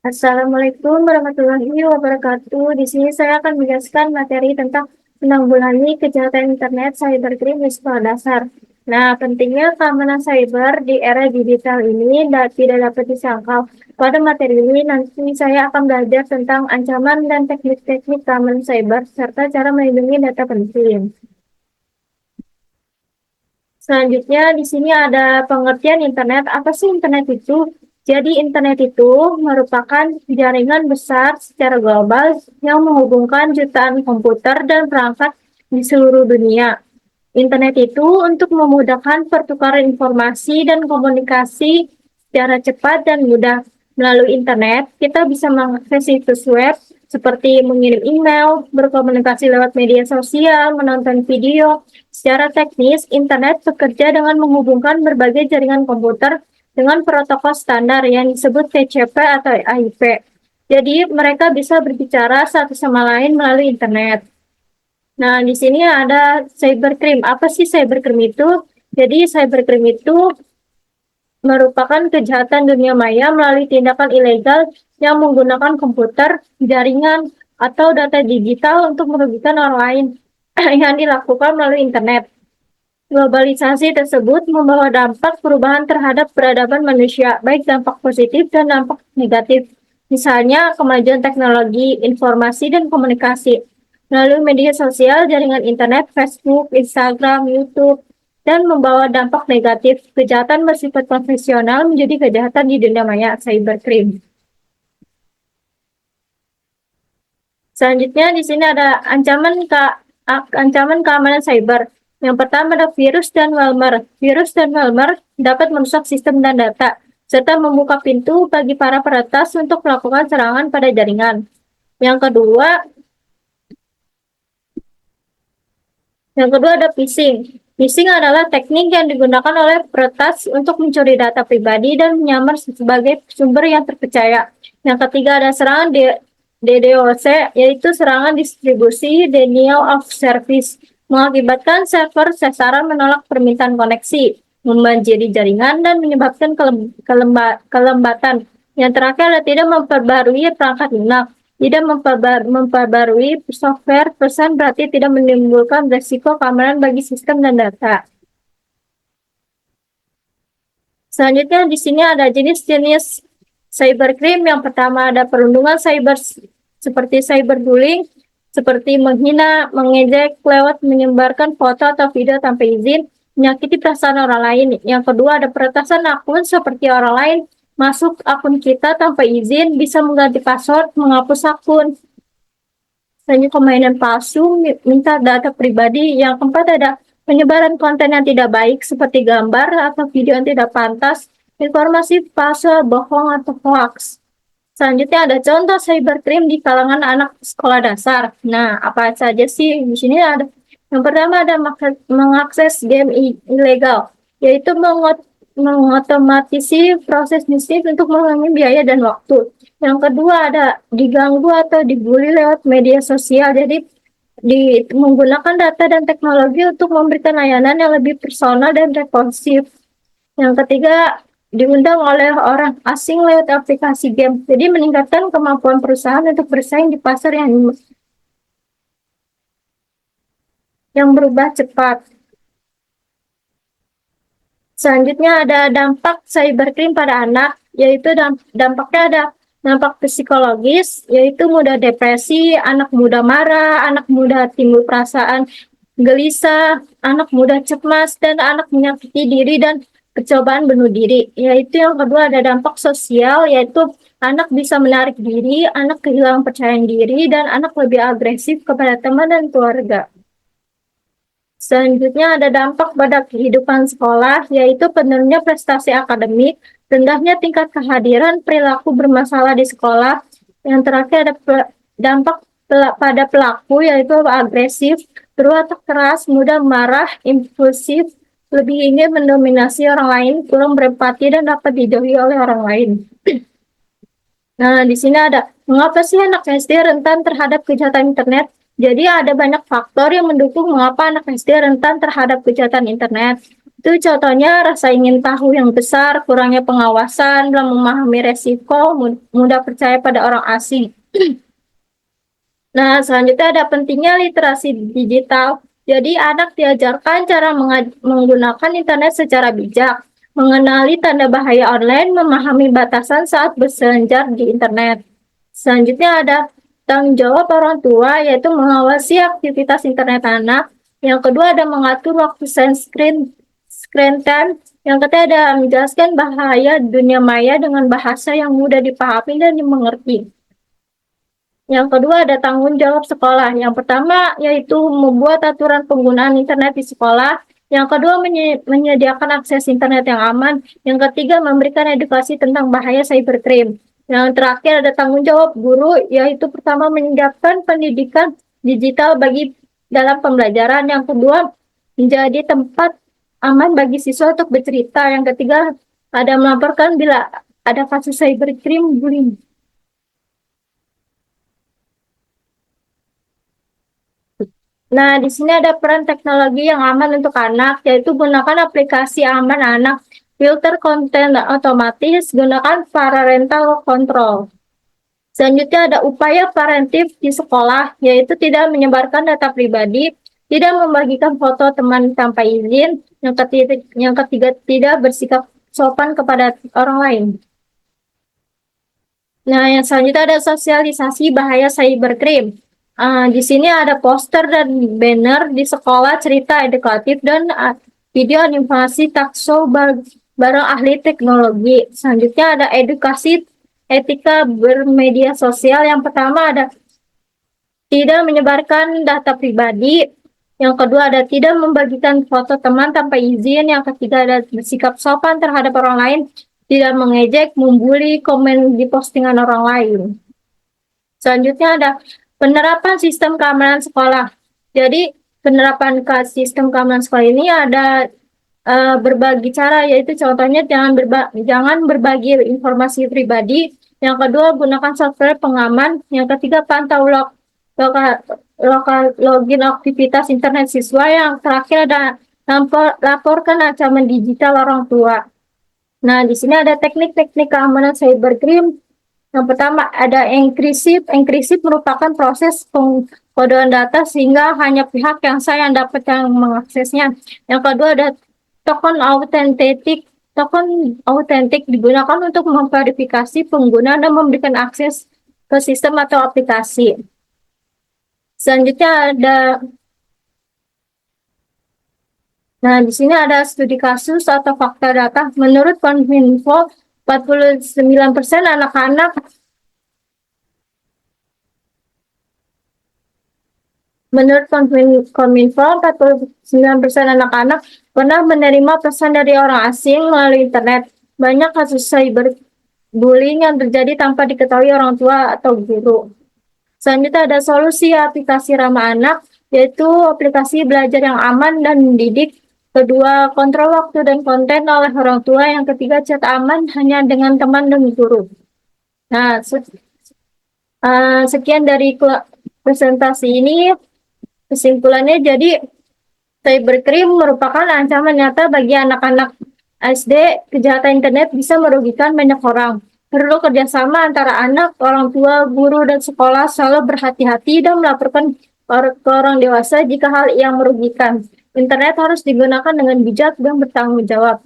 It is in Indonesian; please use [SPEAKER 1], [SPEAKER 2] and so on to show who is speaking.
[SPEAKER 1] Assalamualaikum warahmatullahi wabarakatuh. Di sini saya akan menjelaskan materi tentang menanggulangi kejahatan internet cybercrime di sekolah dasar. Nah, pentingnya keamanan cyber di era digital ini tidak dapat disangkal. Pada materi ini nanti saya akan belajar tentang ancaman dan teknik-teknik keamanan cyber serta cara melindungi data penting. Selanjutnya di sini ada pengertian internet. Apa sih internet itu? Jadi internet itu merupakan jaringan besar secara global yang menghubungkan jutaan komputer dan perangkat di seluruh dunia. Internet itu untuk memudahkan pertukaran informasi dan komunikasi secara cepat dan mudah. Melalui internet, kita bisa mengakses situs web seperti mengirim email, berkomunikasi lewat media sosial, menonton video. Secara teknis, internet bekerja dengan menghubungkan berbagai jaringan komputer dengan protokol standar yang disebut TCP atau IP. Jadi, mereka bisa berbicara satu sama lain melalui internet. Nah, di sini ada cybercrime. Apa sih cybercrime itu? Jadi, cybercrime itu merupakan kejahatan dunia maya melalui tindakan ilegal yang menggunakan komputer, jaringan, atau data digital untuk merugikan orang lain yang dilakukan melalui internet. Globalisasi tersebut membawa dampak perubahan terhadap peradaban manusia, baik dampak positif dan dampak negatif. Misalnya, kemajuan teknologi, informasi, dan komunikasi. Melalui media sosial, jaringan internet, Facebook, Instagram, YouTube, dan membawa dampak negatif. Kejahatan bersifat konvensional menjadi kejahatan di dunia maya, cybercrime. Selanjutnya di sini ada ancaman keamanan cyber. Yang pertama ada virus dan malware. Virus dan malware dapat merusak sistem dan data, serta membuka pintu bagi para peretas untuk melakukan serangan pada jaringan. Yang kedua ada phishing. Phishing adalah teknik yang digunakan oleh peretas untuk mencuri data pribadi dan menyamar sebagai sumber yang terpercaya. Yang ketiga ada serangan DDoS, yaitu serangan distribusi denial of service, mengakibatkan server sasaran menolak permintaan koneksi, membanjiri jaringan, dan menyebabkan kelembatan. Yang terakhir adalah tidak memperbarui perangkat lunak. Tidak memperbarui software pesan berarti tidak menimbulkan resiko keamanan bagi sistem dan data. Selanjutnya di sini ada jenis-jenis cybercrime. Yang pertama ada perundungan cyber seperti cyberbullying, seperti menghina, mengejek lewat menyebarkan foto atau video tanpa izin, menyakiti perasaan orang lain. Yang kedua ada peretasan akun seperti orang lain masuk akun kita tanpa izin, bisa mengganti password, menghapus akun. Selanjutnya permainan palsu, minta data pribadi. Yang keempat ada penyebaran konten yang tidak baik seperti gambar atau video yang tidak pantas, informasi palsu, bohong, atau hoax. Selanjutnya ada contoh cybercrime di kalangan anak sekolah dasar. Nah, apa saja sih? Di sini ada yang pertama ada mengakses game ilegal, yaitu mengotomatisasi proses bisnis untuk mengurangi biaya dan waktu. Yang kedua ada diganggu atau dibully lewat media sosial. Jadi menggunakan data dan teknologi untuk memberikan layanan yang lebih personal dan responsif. Yang ketiga diundang oleh orang asing lewat aplikasi game. Jadi meningkatkan kemampuan perusahaan untuk bersaing di pasar yang berubah cepat. Selanjutnya ada dampak cybercrime pada anak, yaitu dampaknya ada dampak psikologis, yaitu mudah depresi, anak mudah marah, anak mudah timbul perasaan gelisah, anak mudah cemas, dan anak menyakiti diri dan percobaan bunuh diri. Yaitu yang kedua ada dampak sosial, yaitu anak bisa menarik diri, anak kehilangan percaya diri, dan anak lebih agresif kepada teman dan keluarga. Selanjutnya ada dampak pada kehidupan sekolah, yaitu penurunnya prestasi akademik, rendahnya tingkat kehadiran, perilaku bermasalah di sekolah. Yang terakhir ada dampak pada pelaku, yaitu agresif, berwatak keras, mudah marah, impulsif, lebih ingin mendominasi orang lain, kurang berempati, dan dapat dijauhi oleh orang lain. Nah, di sini ada mengapa sih anak SD rentan terhadap kejahatan internet? Jadi ada banyak faktor yang mendukung mengapa anak SD rentan terhadap kejahatan internet. Itu contohnya rasa ingin tahu yang besar, kurangnya pengawasan, belum memahami resiko, mudah percaya pada orang asing. Nah, selanjutnya ada pentingnya literasi digital. Jadi, anak diajarkan cara menggunakan internet secara bijak, mengenali tanda bahaya online, memahami batasan saat berselancar di internet. Selanjutnya ada tanggung jawab orang tua, yaitu mengawasi aktivitas internet anak. Yang kedua ada mengatur waktu screen time. Yang ketiga ada menjelaskan bahaya dunia maya dengan bahasa yang mudah dipahami dan dimengerti. Yang kedua ada tanggung jawab sekolah. Yang pertama yaitu membuat aturan penggunaan internet di sekolah. Yang kedua menyediakan akses internet yang aman. Yang ketiga memberikan edukasi tentang bahaya cybercrime. Yang terakhir ada tanggung jawab guru, yaitu pertama menyiapkan pendidikan digital bagi dalam pembelajaran. Yang kedua menjadi tempat aman bagi siswa untuk bercerita. Yang ketiga ada melaporkan bila ada kasus cybercrime bullying. Nah, di sini ada peran teknologi yang aman untuk anak, yaitu gunakan aplikasi aman anak, filter konten otomatis, gunakan parental control. Selanjutnya ada upaya preventif di sekolah, yaitu tidak menyebarkan data pribadi, tidak membagikan foto teman tanpa izin, yang ketiga tidak bersikap sopan kepada orang lain. Nah, yang selanjutnya ada sosialisasi bahaya cybercrime. Di sini ada poster dan banner di sekolah, cerita edukatif, dan video animasi talkshow bareng ahli teknologi. Selanjutnya ada edukasi etika bermedia sosial. Yang pertama ada tidak menyebarkan data pribadi. Yang kedua ada tidak membagikan foto teman tanpa izin. Yang ketiga ada bersikap sopan terhadap orang lain, tidak mengejek, membuli, komen di postingan orang lain. Selanjutnya ada penerapan sistem keamanan sekolah. Jadi penerapan sistem keamanan sekolah ini ada berbagi cara, yaitu contohnya jangan berbagi informasi pribadi. Yang kedua gunakan software pengaman. Yang ketiga pantau login aktivitas internet siswa. Yang terakhir ada laporkan ancaman digital orang tua. Nah, di sini ada teknik-teknik keamanan cybercrime. Yang pertama ada enkripsi. Enkripsi merupakan proses pengkodean data sehingga hanya pihak yang saya yang dapat yang mengaksesnya. Yang kedua ada token autentik. Token autentik digunakan untuk memverifikasi pengguna dan memberikan akses ke sistem atau aplikasi. Selanjutnya ada Nah, di sini ada studi kasus atau fakta data. Menurut Kominfo, 49% anak-anak Menurut Kominfo, 49% anak-anak pernah menerima pesan dari orang asing melalui internet. Banyak kasus cyberbullying yang terjadi tanpa diketahui orang tua atau guru. Selanjutnya ada solusi aplikasi ramah anak, yaitu aplikasi belajar yang aman dan mendidik. Kedua, kontrol waktu dan konten oleh orang tua. Yang ketiga, chat aman hanya dengan teman dan guru. Nah, sekian dari presentasi ini. Kesimpulannya, jadi cybercrime merupakan ancaman nyata bagi anak-anak SD. Kejahatan internet bisa merugikan banyak orang. Perlu kerjasama antara anak, orang tua, guru, dan sekolah. Selalu berhati-hati dan melaporkan ke orang dewasa jika hal yang merugikan. Internet harus digunakan dengan bijak dan bertanggung jawab.